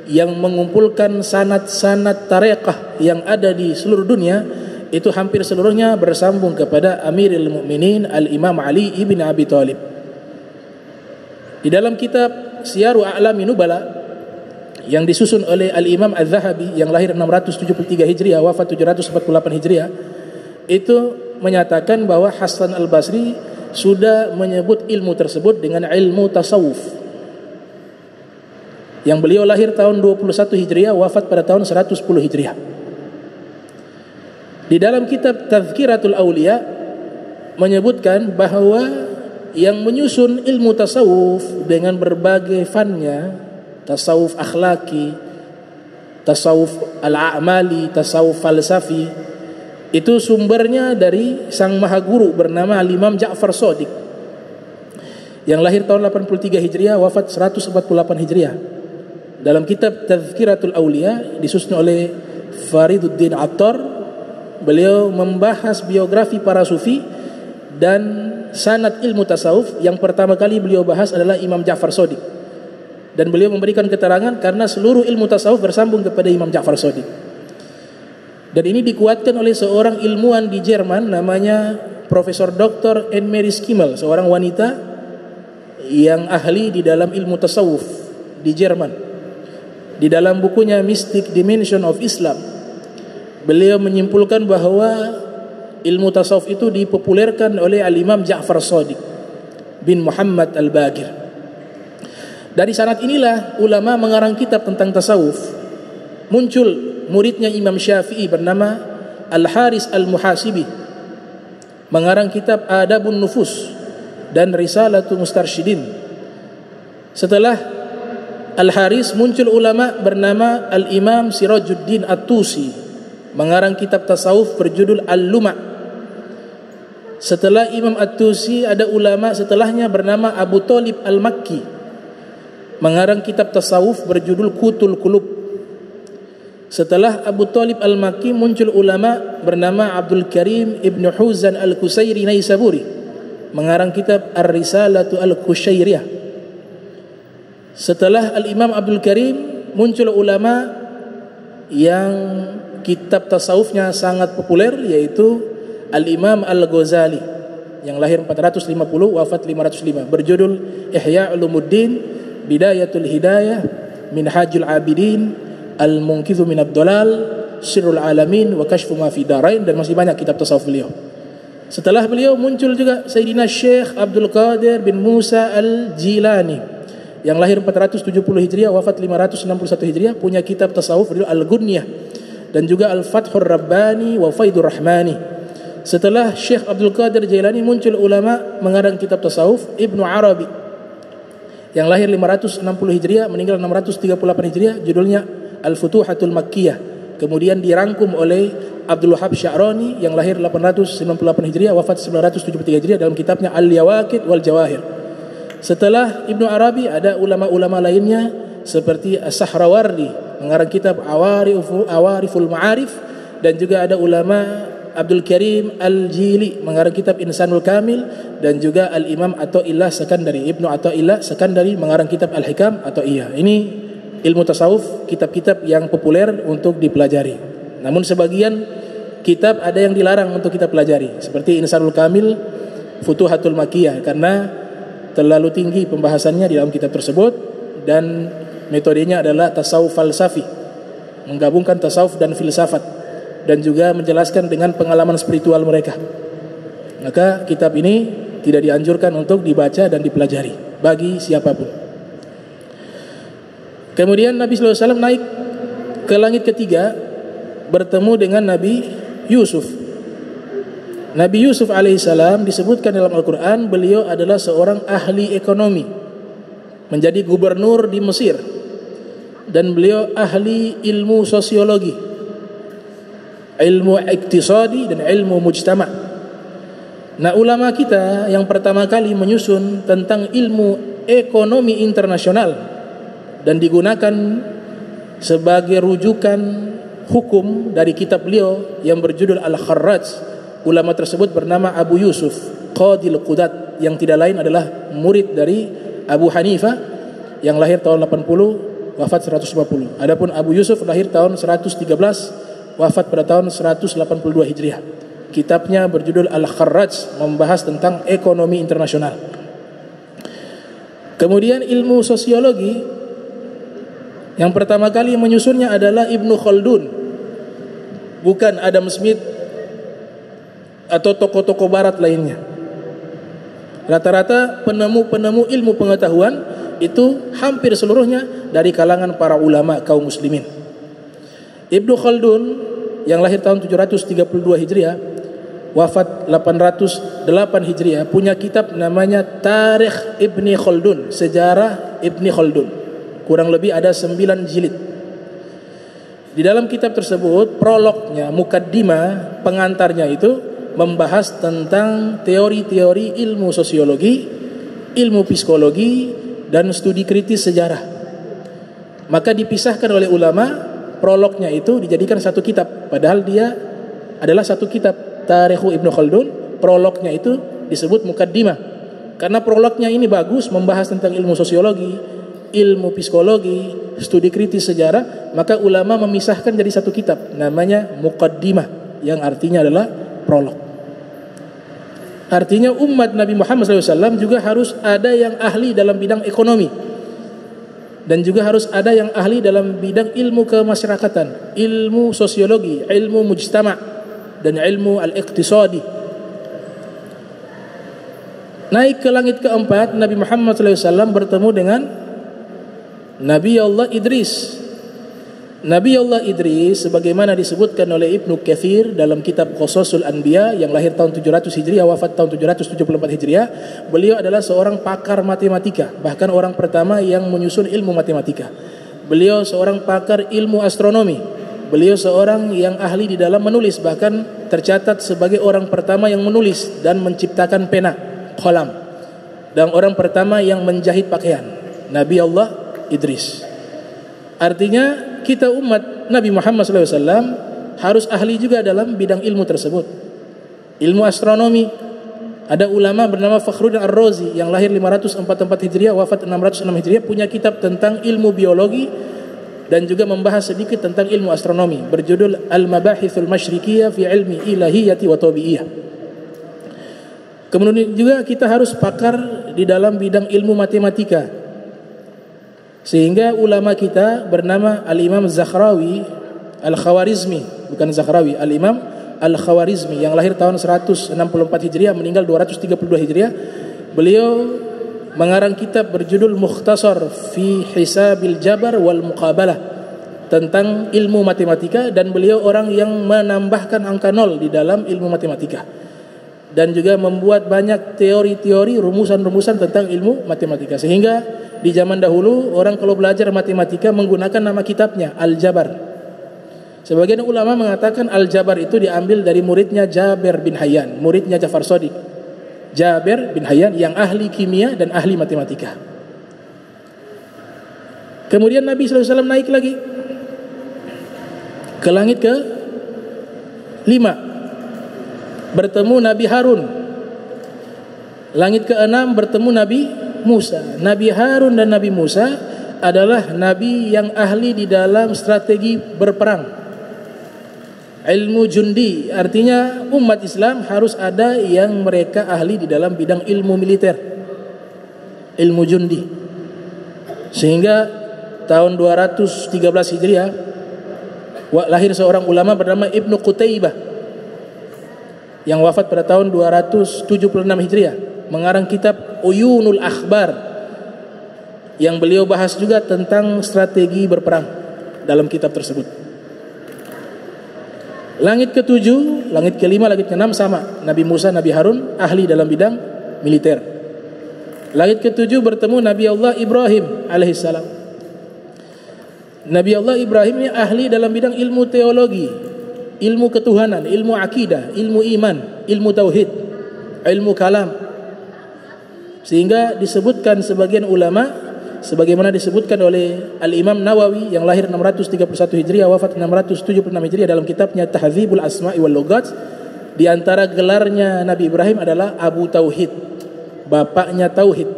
yang mengumpulkan sanad-sanad tareqah yang ada di seluruh dunia, itu hampir seluruhnya bersambung kepada Amirul Mukminin Al-Imam Ali ibn Abi Thalib. Di dalam kitab Syiaru A'lamin Nubala yang disusun oleh Al-Imam Az-Zahabi yang lahir 673 Hijriah, wafat 748 Hijriah, itu menyatakan bahwa Hasan al-Basri sudah menyebut ilmu tersebut dengan ilmu tasawuf, yang beliau lahir tahun 21 Hijriah, wafat pada tahun 110 Hijriah. Di dalam kitab Tazkiratul Auliya menyebutkan bahwa yang menyusun ilmu tasawuf dengan berbagai fannya, tasawuf akhlaki, tasawuf al-a'mali, tasawuf falsafi, itu sumbernya dari sang maha guru bernama Al-Imam Ja'far Shadiq, yang lahir tahun 83 Hijriah, wafat 148 Hijriah. Dalam kitab Tazkiratul Auliya disusun oleh Fariduddin Attar, beliau membahas biografi para sufi dan sanad ilmu tasawuf. Yang pertama kali beliau bahas adalah Imam Ja'far Shadiq, dan beliau memberikan keterangan karena seluruh ilmu tasawuf bersambung kepada Imam Ja'far Shadiq. Dan ini dikuatkan oleh seorang ilmuwan di Jerman namanya Profesor Dr. Anne-Marie Schimmel, seorang wanita yang ahli di dalam ilmu tasawuf di Jerman. Di dalam bukunya Mystic Dimension of Islam, beliau menyimpulkan bahwa ilmu tasawuf itu dipopulerkan oleh Al-Imam Ja'far Shadiq bin Muhammad Al-Baqir. Dari sanad inilah ulama mengarang kitab tentang tasawuf. Muncul muridnya Imam Syafi'i bernama Al-Haris Al-Muhasibi, mengarang kitab Adabun Nufus dan Risalatu Mustarsyidin. Setelah Al-Haris muncul ulama bernama Al-Imam Sirajuddin At-Tusi, mengarang kitab tasawuf berjudul Al-Luma'. Setelah Imam At-Tusi ada ulama setelahnya bernama Abu Talib Al-Makki, mengarang kitab tasawuf berjudul Qutul Qulub. Setelah Abu Talib Al-Makki muncul ulama bernama Abdul Karim Ibn Huzan Al-Qusairi Naisaburi, mengarang kitab Ar-Risalatu Al-Qushairiyah. Setelah Al-Imam Abdul Karim muncul ulama yang kitab tasawufnya sangat populer, yaitu Al-Imam Al-Ghazali yang lahir 450 wafat 505, berjudul Ihya Ulumuddin, Bidayatul Hidayah, Minhajul Abidin, Al-Munqidhu Minad Dalal, Sirrul Alamin wa Kashfu Ma fi Darain, dan masih banyak kitab tasawuf beliau. Setelah beliau muncul juga Sayyidina Syekh Abdul Qadir bin Musa Al-Jilani yang lahir 470 Hijriah, wafat 561 Hijriah, punya kitab tasawuf beliau Al-Gunyah, dan juga Al-Fathur Rabbani wa Faidur Rahmani. Setelah Syekh Abdul Qadir Jilani muncul ulama mengarang kitab tasawuf Ibnu Arabi yang lahir 560 Hijriah, meninggal 638 Hijriah, judulnya Al-Futuhatul Makkiyah. Kemudian dirangkum oleh Abdul Wahab Sya'rani yang lahir 898 Hijriah, wafat 973 Hijriah, dalam kitabnya Al-Yawaqid wal Jawahir. Setelah Ibnu Arabi ada ulama-ulama lainnya seperti As-Sahrawardi mengarang kitab Awariful Ma'arif, dan juga ada ulama Abdul Karim Al-Jili mengarang kitab Insanul Kamil, dan juga Al-Imam Athaillah Sakandari, Ibnu Athaillah Sakandari mengarang kitab Al-Hikam Athaiyah. Ini ilmu tasawuf, kitab-kitab yang populer untuk dipelajari. Namun sebagian kitab ada yang dilarang untuk kita pelajari, seperti Insanul Kamil, Futuhatul Makkiyah, karena terlalu tinggi pembahasannya di dalam kitab tersebut, dan metodenya adalah tasawuf falsafi, menggabungkan tasawuf dan filsafat, dan juga menjelaskan dengan pengalaman spiritual mereka. Maka kitab ini tidak dianjurkan untuk dibaca dan dipelajari bagi siapapun. Kemudian Nabi SAW naik ke langit ketiga, bertemu dengan Nabi Yusuf. Nabi Yusuf alaihissalam disebutkan dalam Al-Quran, beliau adalah seorang ahli ekonomi, menjadi gubernur di Mesir, dan beliau ahli ilmu sosiologi, ilmu iktisadi, dan ilmu mujtama'. Nah, ulama kita yang pertama kali menyusun tentang ilmu ekonomi internasional dan digunakan sebagai rujukan hukum dari kitab beliau yang berjudul Al-Kharraj, ulama tersebut bernama Abu Yusuf Qadil Qudat, yang tidak lain adalah murid dari Abu Hanifah yang lahir tahun 80, wafat 150. Adapun Abu Yusuf lahir tahun 113, wafat pada tahun 182 Hijriah. Kitabnya berjudul Al-Kharraj, membahas tentang ekonomi internasional. Kemudian ilmu sosiologi yang pertama kali menyusunnya adalah Ibnu Khaldun, bukan Adam Smith atau tokoh-tokoh barat lainnya. Rata-rata penemu-penemu ilmu pengetahuan itu hampir seluruhnya dari kalangan para ulama kaum muslimin. Ibnu Khaldun yang lahir tahun 732 Hijriah, wafat 808 Hijriah, punya kitab namanya Tarikh Ibni Khaldun, Sejarah Ibni Khaldun. Kurang lebih ada 9 jilid. Di dalam kitab tersebut, prolognya, mukaddimah, pengantarnya itu membahas tentang teori-teori ilmu sosiologi, ilmu psikologi, dan studi kritis sejarah. Maka dipisahkan oleh ulama, prolognya itu dijadikan satu kitab, padahal dia adalah satu kitab, Tarikh Ibnu Khaldun. Prolognya itu disebut mukaddimah, karena prolognya ini bagus, membahas tentang ilmu sosiologi, ilmu psikologi, studi kritis sejarah. Maka ulama memisahkan jadi satu kitab, namanya muqaddimah, yang artinya adalah prolog. Artinya umat Nabi Muhammad SAW juga harus ada yang ahli dalam bidang ekonomi, dan juga harus ada yang ahli dalam bidang ilmu kemasyarakatan, ilmu sosiologi, ilmu mujtama', dan ilmu al-iqtisadi. Naik ke langit keempat, Nabi Muhammad SAW bertemu dengan Nabi Allah Idris. Nabi Allah Idris sebagaimana disebutkan oleh Ibnu Katsir dalam kitab Qasasul Anbiya yang lahir tahun 700 Hijriah, wafat tahun 774 Hijriah, beliau adalah seorang pakar matematika, bahkan orang pertama yang menyusun ilmu matematika. Beliau seorang pakar ilmu astronomi. Beliau seorang yang ahli di dalam menulis, bahkan tercatat sebagai orang pertama yang menulis dan menciptakan pena, qalam, dan orang pertama yang menjahit pakaian, Nabi Allah Idris. Artinya kita umat Nabi Muhammad SAW harus ahli juga dalam bidang ilmu tersebut. Ilmu astronomi, ada ulama bernama Fakhruddin Ar-Razi yang lahir 544 Hijriah, wafat 606 Hijriah, punya kitab tentang ilmu biologi dan juga membahas sedikit tentang ilmu astronomi, berjudul Al-Mabahithul Masyriqiyah fi Ilmi Ilahiyyati wa Tabi'iyah. Kemudian juga kita harus pakar di dalam bidang ilmu matematika, sehingga ulama kita bernama Al-Imam Zakhrawi Al-Khawarizmi, bukan Zakhrawi, Al-Imam Al-Khawarizmi yang lahir tahun 164 Hijriah, meninggal 232 Hijriah. Beliau mengarang kitab berjudul Mukhtasar fi Hisabil Jabar wal Muqabalah, tentang ilmu matematika, dan beliau orang yang menambahkan angka nol di dalam ilmu matematika, dan juga membuat banyak teori-teori, rumusan-rumusan tentang ilmu matematika, sehingga di zaman dahulu orang kalau belajar matematika menggunakan nama kitabnya Al-Jabar. Sebagian ulama mengatakan Al-Jabar itu diambil dari muridnya Jabir bin Hayyan, muridnya Ja'far Shadiq. Jabir bin Hayyan yang ahli kimia dan ahli matematika. Kemudian Nabi SAW naik lagi ke langit ke 5, bertemu Nabi Harun. Langit ke 6 bertemu Nabi Musa. Nabi Harun dan Nabi Musa adalah nabi yang ahli di dalam strategi berperang. Ilmu jundi, artinya umat Islam harus ada yang mereka ahli di dalam bidang ilmu militer, ilmu jundi. Sehingga tahun 213 Hijriah lahir seorang ulama bernama Ibnu Qutaibah yang wafat pada tahun 276 Hijriah, mengarang kitab Uyunul Akhbar, yang beliau bahas juga tentang strategi berperang dalam kitab tersebut. Langit ke-7, langit ke-5, langit ke-6 sama. Nabi Musa, Nabi Harun ahli dalam bidang militer. Langit ke-7 bertemu Nabi Allah Ibrahim alaihissalam. Nabi Allah Ibrahim ini ahli dalam bidang ilmu teologi, ilmu ketuhanan, ilmu akidah, ilmu iman, ilmu tauhid, ilmu kalam. Sehingga disebutkan sebagian ulama, sebagaimana disebutkan oleh Al-Imam Nawawi yang lahir 631 Hijriah, wafat 676 Hijriah, dalam kitabnya Tahdzibul Asma'i wal Lughat, di antara gelarnya Nabi Ibrahim adalah Abu Tauhid, bapaknya tauhid.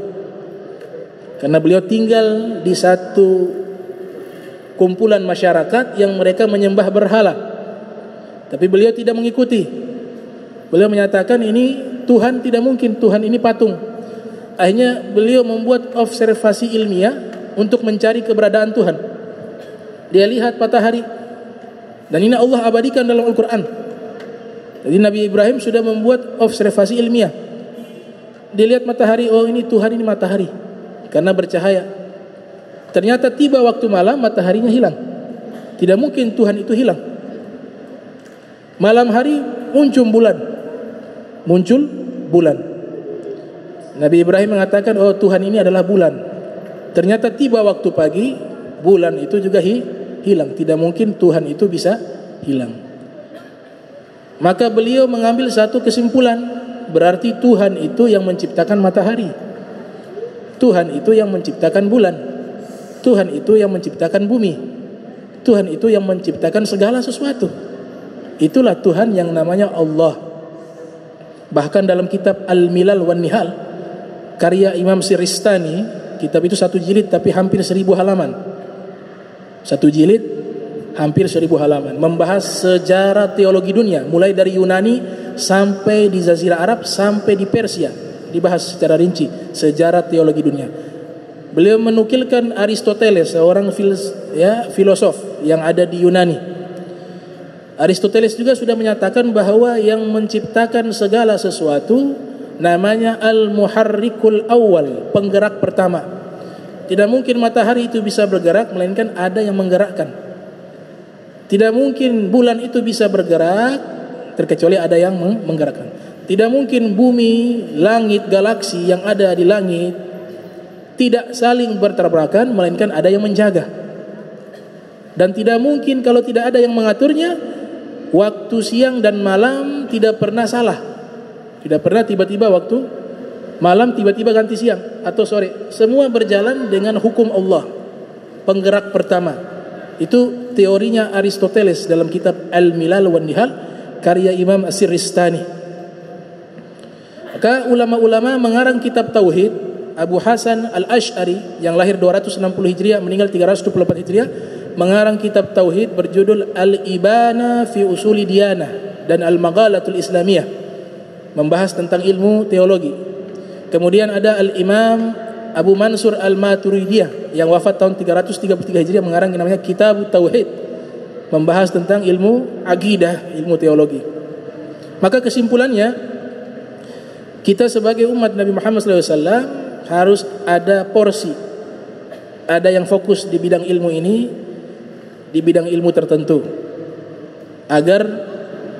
Karena beliau tinggal di satu kumpulan masyarakat yang mereka menyembah berhala, tapi beliau tidak mengikuti. Beliau menyatakan ini Tuhan tidak mungkin, Tuhan ini patung. Akhirnya beliau membuat observasi ilmiah untuk mencari keberadaan Tuhan. Dia lihat matahari, dan ini Allah abadikan dalam Al-Quran. Jadi Nabi Ibrahim sudah membuat observasi ilmiah. Dia lihat matahari, oh ini Tuhan, ini matahari, karena bercahaya. Ternyata tiba waktu malam, mataharinya hilang. Tidak mungkin Tuhan itu hilang. Malam hari muncul bulan. Nabi Ibrahim mengatakan, oh Tuhan ini adalah bulan. Ternyata tiba waktu pagi, bulan itu juga hilang. Tidak mungkin Tuhan itu bisa hilang. Maka beliau mengambil satu kesimpulan, berarti Tuhan itu yang menciptakan matahari, Tuhan itu yang menciptakan bulan, Tuhan itu yang menciptakan bumi, Tuhan itu yang menciptakan segala sesuatu. Itulah Tuhan yang namanya Allah. Bahkan dalam kitab Al-Milal wan Nihal, karya Imam Siristani, kitab itu 1 jilid tapi hampir 1000 halaman. 1 jilid hampir 1000 halaman, membahas sejarah teologi dunia, mulai dari Yunani sampai di Jazirah Arab sampai di Persia, dibahas secara rinci sejarah teologi dunia. Beliau menukilkan Aristoteles, seorang filosof yang ada di Yunani. Aristoteles juga sudah menyatakan bahwa yang menciptakan segala sesuatu namanya Al-Muharrikul Awal, penggerak pertama. Tidak mungkin matahari itu bisa bergerak, melainkan ada yang menggerakkan. Tidak mungkin bulan itu bisa bergerak, terkecuali ada yang menggerakkan. Tidak mungkin bumi, langit, galaksi yang ada di langit tidak saling bertabrakan, melainkan ada yang menjaga. Dan tidak mungkin kalau tidak ada yang mengaturnya, waktu siang dan malam tidak pernah salah. Tidak pernah tiba-tiba waktu malam tiba-tiba ganti siang atau sore. Semua berjalan dengan hukum Allah, penggerak pertama. Itu teorinya Aristoteles dalam kitab Al-Milal wan Nihal, karya Imam As-Siristani. Maka ulama-ulama mengarang kitab tauhid. Abu Hasan Al-Ash'ari yang lahir 260 Hijriah, meninggal 324 Hijriah, mengarang kitab tauhid berjudul Al-Ibana fi Usuli Diyanah dan Al-Maghalatul Islamiyah, membahas tentang ilmu teologi. Kemudian ada Al-Imam Abu Mansur Al-Maturidiyah yang wafat tahun 333 Hijriah, mengarang yang namanya Kitab Tauhid. membahas tentang ilmu akidah, ilmu teologi. Maka kesimpulannya, kita sebagai umat Nabi Muhammad SAW harus ada porsi, ada yang fokus di bidang ilmu ini, di bidang ilmu tertentu, agar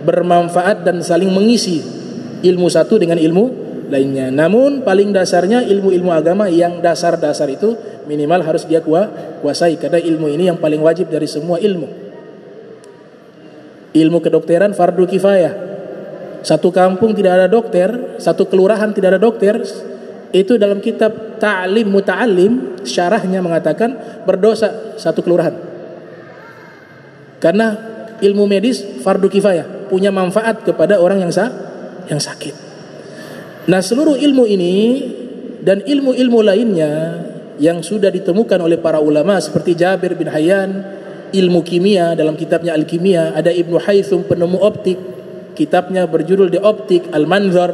bermanfaat dan saling mengisi ilmu satu dengan ilmu lainnya. Namun paling dasarnya ilmu-ilmu agama yang dasar-dasar itu minimal harus dia kuasai, karena ilmu ini yang paling wajib dari semua ilmu. Ilmu kedokteran fardu kifayah. Satu kampung tidak ada dokter, satu kelurahan tidak ada dokter, itu dalam kitab Ta'lim Muta'allim syarahnya mengatakan berdosa satu kelurahan. Karena ilmu medis fardu kifayah, punya manfaat kepada orang yang sakit. Nah, seluruh ilmu ini dan ilmu-ilmu lainnya yang sudah ditemukan oleh para ulama seperti Jabir bin Hayyan, ilmu kimia dalam kitabnya Al-Kimia, ada Ibnu Haythum penemu optik, kitabnya berjudul The Optic Al-Manzar.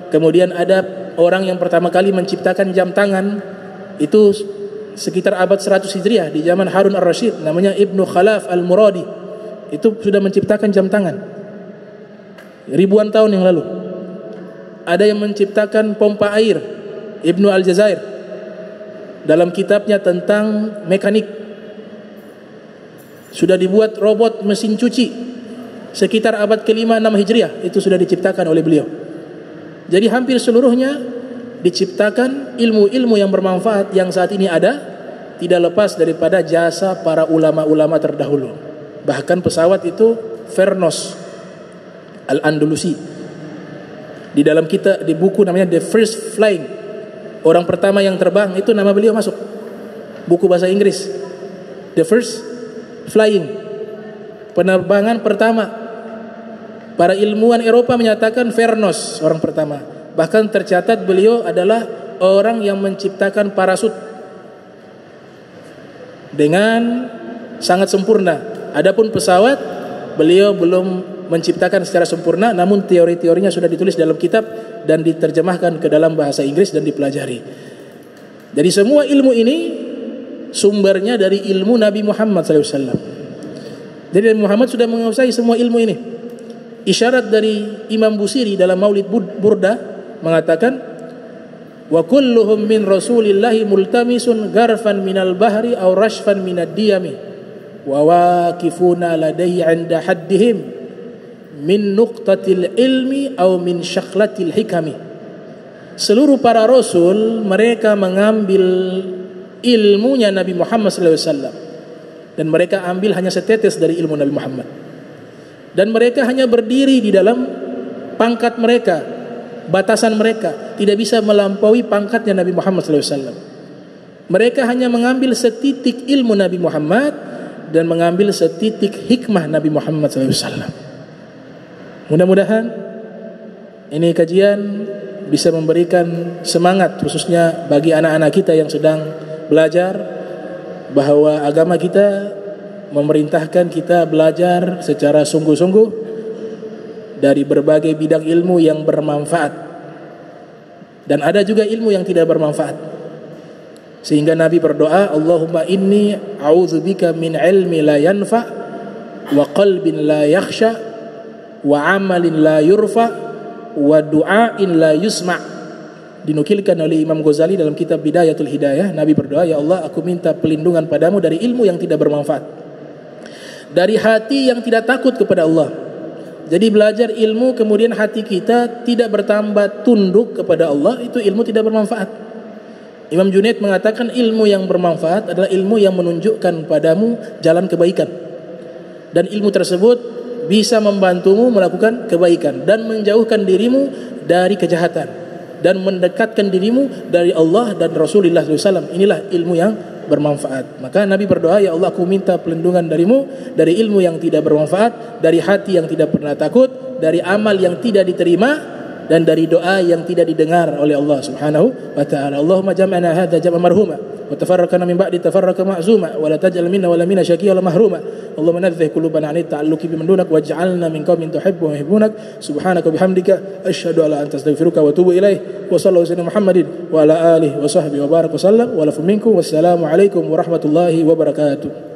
Kemudian ada orang yang pertama kali menciptakan jam tangan, itu sekitar abad 100 Hijriah di zaman Harun Ar-Rasyid, namanya Ibnu Khalaf Al-Muradi. Itu sudah menciptakan jam tangan ribuan tahun yang lalu. Ada yang menciptakan pompa air, Ibnu Al-Jazair dalam kitabnya tentang mekanik. Sudah dibuat robot mesin cuci sekitar abad ke-5-6 Hijriah, itu sudah diciptakan oleh beliau. Jadi hampir seluruhnya diciptakan ilmu-ilmu yang bermanfaat yang saat ini ada, tidak lepas daripada jasa para ulama-ulama terdahulu. Bahkan pesawat itu Vernos Al-Andalusi, di dalam di buku namanya The First Flying, orang pertama yang terbang, itu nama beliau masuk buku bahasa Inggris. The First Flying, penerbangan pertama. Para ilmuwan Eropa menyatakan Vernos orang pertama. Bahkan tercatat beliau adalah orang yang menciptakan parasut dengan sangat sempurna. Adapun pesawat, beliau belum menciptakan secara sempurna, namun teori-teorinya sudah ditulis dalam kitab dan diterjemahkan ke dalam bahasa Inggris dan dipelajari. Jadi semua ilmu ini sumbernya dari ilmu Nabi Muhammad SAW. Jadi Nabi Muhammad sudah menguasai semua ilmu ini. Isyarat dari Imam Busiri dalam Maulid Burda mengatakan, wa kulluhum min rasulillahi multamisun garfan minal bahri aw rashfan minad diyami wa waqifuna ladayhi 'inda haddihim min nuqtatil ilmi aw min syakhlatil hikami. Seluruh para rasul mereka mengambil ilmunya Nabi Muhammad SAW, dan mereka ambil hanya setetes dari ilmu Nabi Muhammad, dan mereka hanya berdiri di dalam pangkat mereka, batasan mereka, tidak bisa melampaui pangkatnya Nabi Muhammad SAW. Mereka hanya mengambil setitik ilmu Nabi Muhammad dan mengambil setitik hikmah Nabi Muhammad SAW. Mudah-mudahan ini kajian bisa memberikan semangat khususnya bagi anak-anak kita yang sedang belajar, bahwa agama kita memerintahkan kita belajar secara sungguh-sungguh dari berbagai bidang ilmu yang bermanfaat, dan ada juga ilmu yang tidak bermanfaat. Sehingga Nabi berdoa, Allahumma inni a'udzubika min ilmi la yanfa wa qalbin la yakhsha wa amalin la yurfa wa du'ain la yusma'. Dinukilkan oleh Imam Ghazali dalam kitab Bidayatul Hidayah. Nabi berdoa, ya Allah, aku minta pelindungan padamu dari ilmu yang tidak bermanfaat, dari hati yang tidak takut kepada Allah. Jadi belajar ilmu kemudian hati kita tidak bertambah tunduk kepada Allah, itu ilmu tidak bermanfaat. Imam Junaid mengatakan ilmu yang bermanfaat adalah ilmu yang menunjukkan padamu jalan kebaikan, dan ilmu tersebut bisa membantumu melakukan kebaikan dan menjauhkan dirimu dari kejahatan dan mendekatkan dirimu dari Allah dan Rasulullah SAW. Inilah ilmu yang bermanfaat. Maka Nabi berdoa, ya Allah, aku minta pelindungan darimu dari ilmu yang tidak bermanfaat, dari hati yang tidak pernah takut, dari amal yang tidak diterima, dan dari doa yang tidak didengar oleh Allah Subhanahu wa ta'ala. Allahumma jam'ana hadza jam'an marhuma wa tafarraqna min ba'di tafarraqa ma'zuma wa la taj'al minna wa la minna syaqiyya wa la mahruma. Allahumma nadhih qulubana 'an ta'alluqi biman dunak waj'alna min qaumin tuhibbu wa yuhibbunak. Subhanaka bihamdika asyhadu an la anta astaghfiruka wa atubu ilaik. Wa sallallahu alaihi Muhammadin wa ala alihi wa sahbihi wa baraka wa sallam wa lafu minkum. Wassalamu alaikum warahmatullahi wabarakatuh.